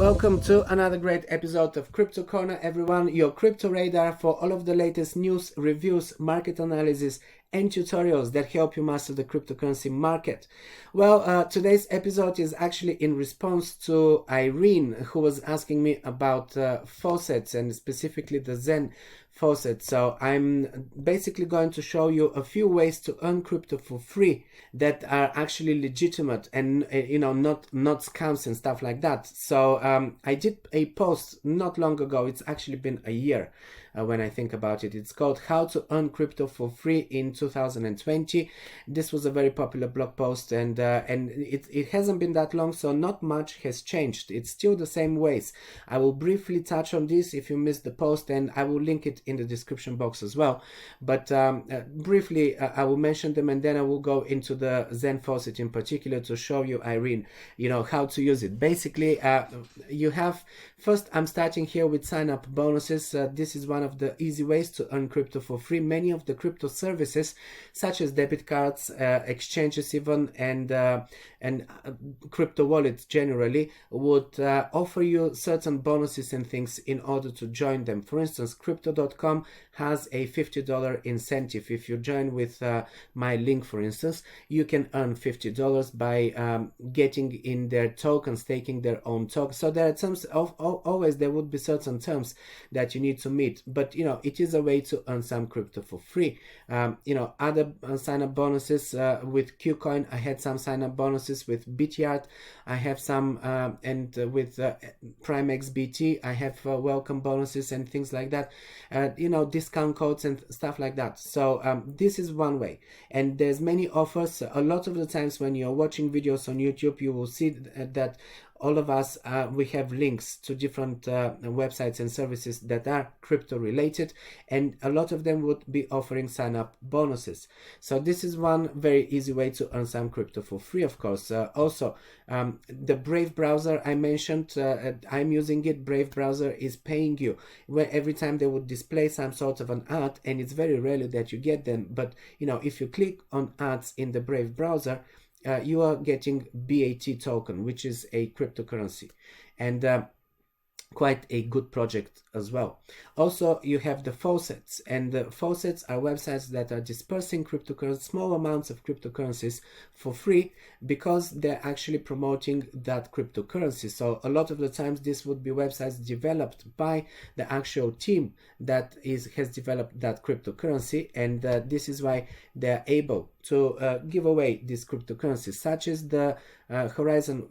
Welcome to another great episode of Crypto Corner, everyone, your crypto radar for all of the latest news, reviews, market analysis, and tutorials that help you master the cryptocurrency market. Well, today's episode is actually in response to Irene, who was asking me about faucets and specifically the Zen faucet. So I'm basically going to show you a few ways to earn crypto for free that are actually legitimate and not scams and stuff like that. So I did a post not long ago. It's actually been a year when I think about it. It's called How to Earn Crypto for Free in 2020. This was a very popular blog post, and it hasn't been that long, so not much has changed. It's still the same ways. I will briefly touch on this if you missed the post, and I will link it in the description box as well. But briefly, I will mention them, and then I will go into the Zen faucet in particular to show you, Irene, how to use it. Basically, you have, first I'm starting here with sign up bonuses. This is one of the easy ways to earn crypto for free. Many of the crypto services, such as debit cards, exchanges even, and crypto wallets generally, would offer you certain bonuses and things in order to join them. For instance, crypto.com has a $50 incentive. If you join with my link, for instance, you can earn $50 by getting in their tokens, taking their own tokens. So there are terms, always there would be certain terms that you need to meet, but it is a way to earn some crypto for free. Other sign-up bonuses with kucoin, I had some sign-up bonuses with bityard, I have some, and with primexbt, I have welcome bonuses and things like that, discount codes and stuff like that. So this is one way, and there's many offers. A lot of the times when you're watching videos on YouTube, you will see that all of us, we have links to different websites and services that are crypto related, and a lot of them would be offering sign up bonuses. So this is one very easy way to earn some crypto for free, of course. Also, the Brave browser I mentioned, I'm using it. Brave browser is paying you where every time they would display some sort of an ad, and it's very rarely that you get them, but if you click on ads in the Brave browser, you are getting BAT token, which is a cryptocurrency, and quite a good project as well. Also, you have the faucets, and the faucets are websites that are dispersing small amounts of cryptocurrencies for free because they're actually promoting that cryptocurrency. So a lot of the times this would be websites developed by the actual team that has developed that cryptocurrency, and this is why they're able to give away these cryptocurrencies, such as the Horizon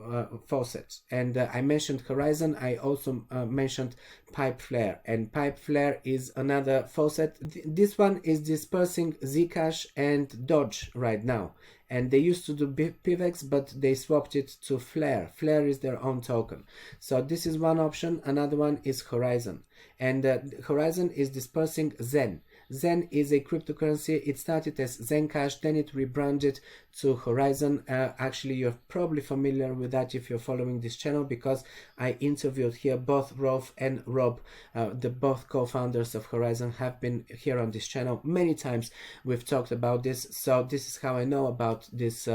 faucet. And I mentioned Horizon, I also mentioned Pipeflare, and Pipeflare is another faucet. This one is dispersing Zcash and Doge right now, and they used to do PIVX, but they swapped it to Flare. Flare is their own token. So this is one option. Another one is Horizon, and Horizon is dispersing Zen. Zen is a cryptocurrency. It started as Zencash, then it rebranded to Horizon. Actually, you're probably familiar with that if you're following this channel, because I interviewed here both Rolf and Rob, the both co-founders of Horizon, have been here on this channel many times. We've talked about this, so this is how I know about this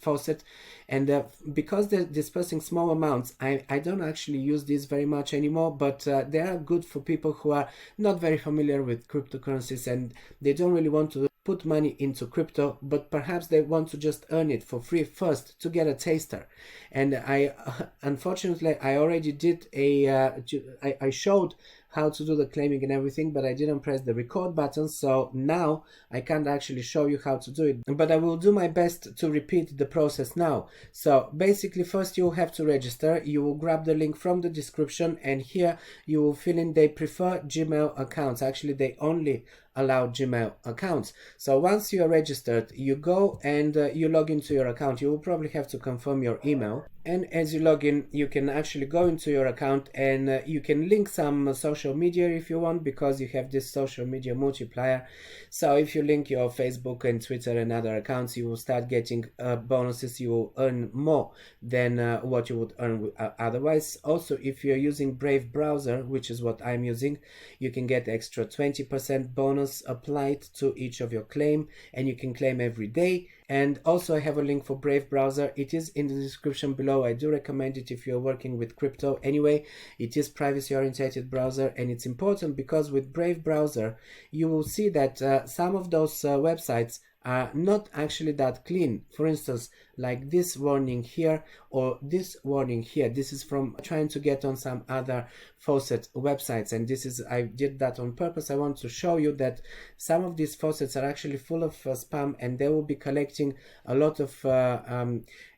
faucet. And because they're dispersing small amounts, I don't actually use this very much anymore, but they are good for people who are not very familiar with cryptocurrencies and they don't really want to put money into crypto, but perhaps they want to just earn it for free first to get a taster. And I unfortunately I already did I showed how to do the claiming and everything, but I didn't press the record button, so now I can't actually show you how to do it, but I will do my best to repeat the process now. So basically, first you will have to register. You will grab the link from the description, and here you will fill in they prefer Gmail accounts. Actually, they only allow Gmail accounts. So once you are registered, you go and you log into your account. You will probably have to confirm your email, and as you log in, you can actually go into your account and you can link some social media if you want, because you have this social media multiplier. So if you link your Facebook and Twitter and other accounts, you will start getting bonuses. You will earn more than what you would earn otherwise. Also, if you're using Brave browser, which is what I'm using, you can get extra 20% bonus applied to each of your claim, and you can claim every day. And also I have a link for Brave browser. It is in the description below. I do recommend it if you're working with crypto. Anyway, it is privacy oriented browser, and it's important because with Brave browser you will see that some of those websites are not actually that clean. For instance, like this warning here or this warning here. This is from trying to get on some other Faucet websites, and this is, I did that on purpose. I want to show you that some of these faucets are actually full of spam, and they will be collecting a lot of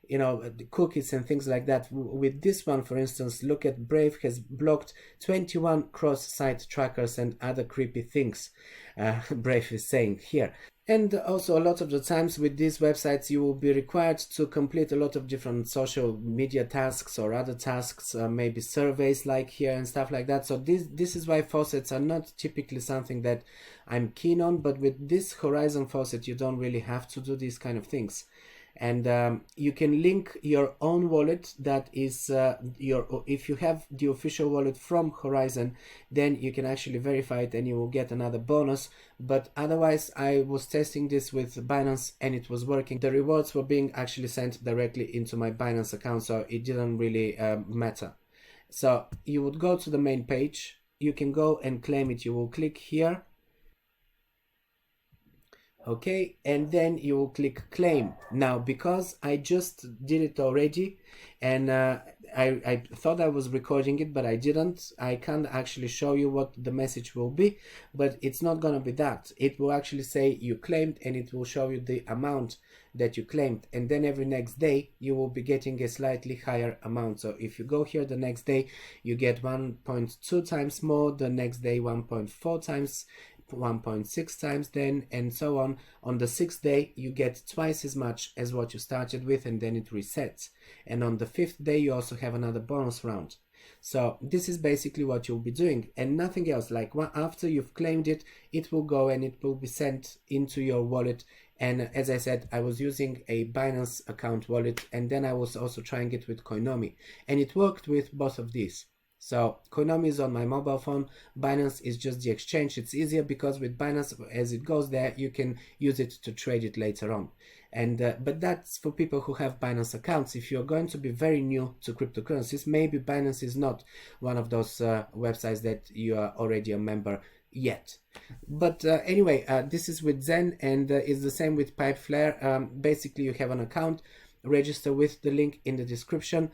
you know, the cookies and things like that. With this one, for instance, look at Brave has blocked 21 cross-site trackers and other creepy things, Brave is saying here. And also a lot of the times with these websites you will be required to complete a lot of different social media tasks or other tasks, maybe surveys like here and stuff like that. So this is why faucets are not typically something that I'm keen on, but with this Horizon faucet you don't really have to do these kind of things. And you can link your own wallet, that is if you have the official wallet from Horizon, then you can actually verify it and you will get another bonus. But otherwise, I was testing this with Binance and it was working. The rewards were being actually sent directly into my Binance account, so it didn't really matter. So you would go to the main page, you can go and claim it. You will click here, okay, and then you will click claim. Now because I just did it already, and I thought I was recording it, but I didn't. I can't actually show you what the message will be, but it's not gonna be that. It will actually say you claimed, and it will show you the amount that you claimed, and then every next day you will be getting a slightly higher amount. So if you go here the next day, you get 1.2 times more, the next day 1.4 times, 1.6 times, then and so on. On the 6th day you get twice as much as what you started with, and then it resets. And on the 5th day you also have another bonus round. So this is basically what you'll be doing and nothing else. Like after you've claimed it, it will go and it will be sent into your wallet. And as I said, I was using a Binance account wallet, and then I was also trying it with Coinomi, and it worked with both of these. So Coinomi is on my mobile phone, Binance is just the exchange. It's easier because with Binance, as it goes there, you can use it to trade it later on. And but that's for people who have Binance accounts. If you're going to be very new to cryptocurrencies, maybe Binance is not one of those websites that you are already a member yet. But anyway, this is with Zen, and it's the same with Pipeflare. Basically you have an account, register with the link in the description.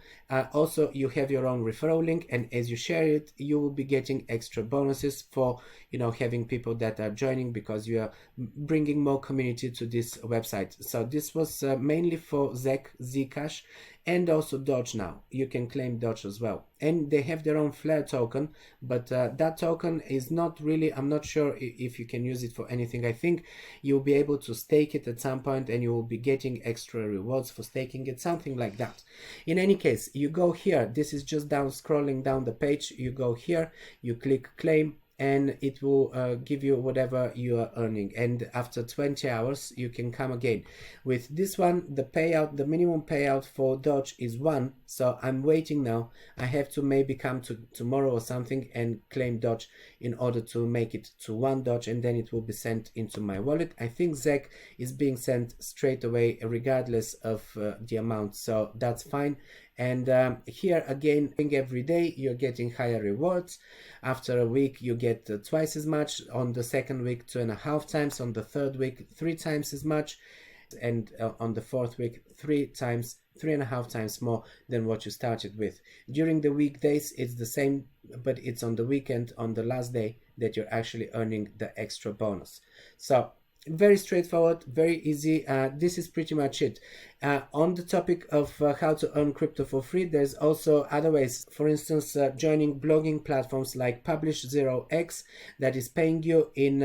Also you have your own referral link, and as you share it you will be getting extra bonuses for, you know, having people that are joining, because you are bringing more community to this website. So this was mainly for Zcash and also Doge. Now you can claim Doge as well, and they have their own Flare token, but that token is not really, I'm not sure if you can use it for anything. I think you'll be able to stake it at some point and you will be getting extra rewards for staking it, something like that. In any case, you go here, this is just down, scrolling down the page, you go here, you click claim, and it will give you whatever you are earning, and after 20 hours you can come again. With this one, the payout, the minimum payout for Doge is 1, so I'm waiting now. I have to maybe come to tomorrow or something and claim Doge in order to make it to 1 Doge, and then it will be sent into my wallet. I think ZEC is being sent straight away regardless of the amount, so that's fine. And here again, every day you're getting higher rewards. After a week you get twice as much, on the second week 2.5 times, on the third week 3 times as much, and on the 4th week 3.5 times more than what you started with. During the weekdays it's the same, but it's on the weekend, on the last day, that you're actually earning the extra bonus. So very straightforward, very easy. This is pretty much it. On the topic of how to earn crypto for free, there's also other ways. For instance, joining blogging platforms like Publish0x, that is paying you in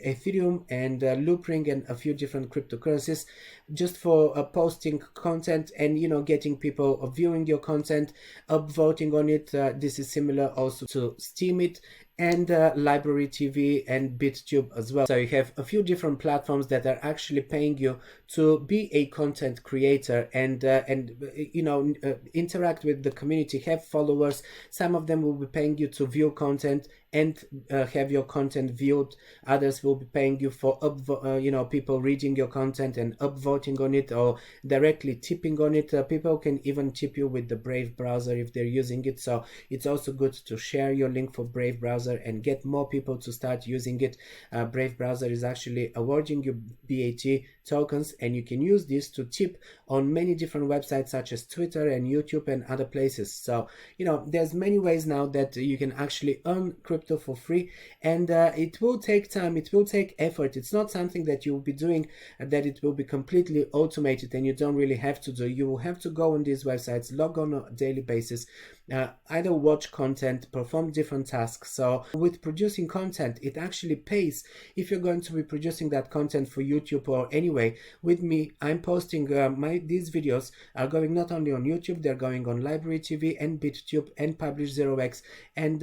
Ethereum and Loopring and a few different cryptocurrencies just for posting content and, you know, getting people viewing your content, upvoting on it. This is similar also to Steemit and Library TV and BitTube as well. So you have a few different platforms that are actually paying you to be a content creator and you know, interact with the community, have followers. Some of them will be paying you to view content and have your content viewed. Others will be paying you for people reading your content and upvoting on it, or directly tipping on it. People can even tip you with the Brave browser if they're using it, so it's also good to share your link for Brave browser and get more people to start using it. Brave browser is actually awarding you BAT tokens, and you can use this to tip on many different websites such as Twitter and YouTube and other places. So there's many ways now that you can actually earn crypto for free, and it will take time, it will take effort. It's not something that you will be doing that it will be completely automated and you don't really have to do. You will have to go on these websites, log on a daily basis, either watch content, perform different tasks. So with producing content, it actually pays if you're going to be producing that content for YouTube or anyway. With me, I'm posting these videos are going not only on YouTube, they're going on Library TV and BitTube and Publish 0x and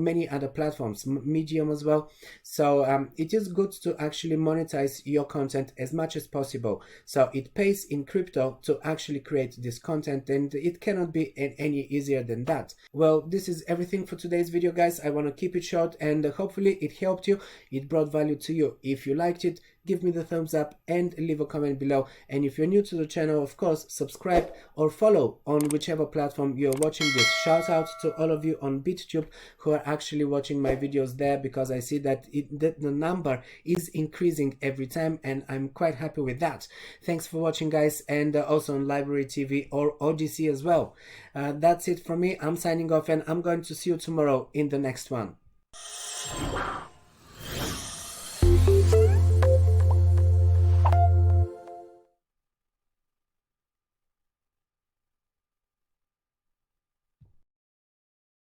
many other platforms, Medium as well. So it is good to actually monetize your content as much as possible. So it pays in crypto to actually create this content, and it cannot be any easier than that. Well, this is everything for today's video, guys. I want to keep it short, and hopefully it helped you, it brought value to you. If you liked it, give me the thumbs up and leave a comment below. And if you're new to the channel, of course, subscribe or follow on whichever platform you're watching this. Shout out to all of you on BitTube who are actually watching my videos there, because I see that the number is increasing every time, and I'm quite happy with that. Thanks for watching, guys, and also on Library TV or Odyssey as well. That's it from me. I'm signing off, and I'm going to see you tomorrow in the next one.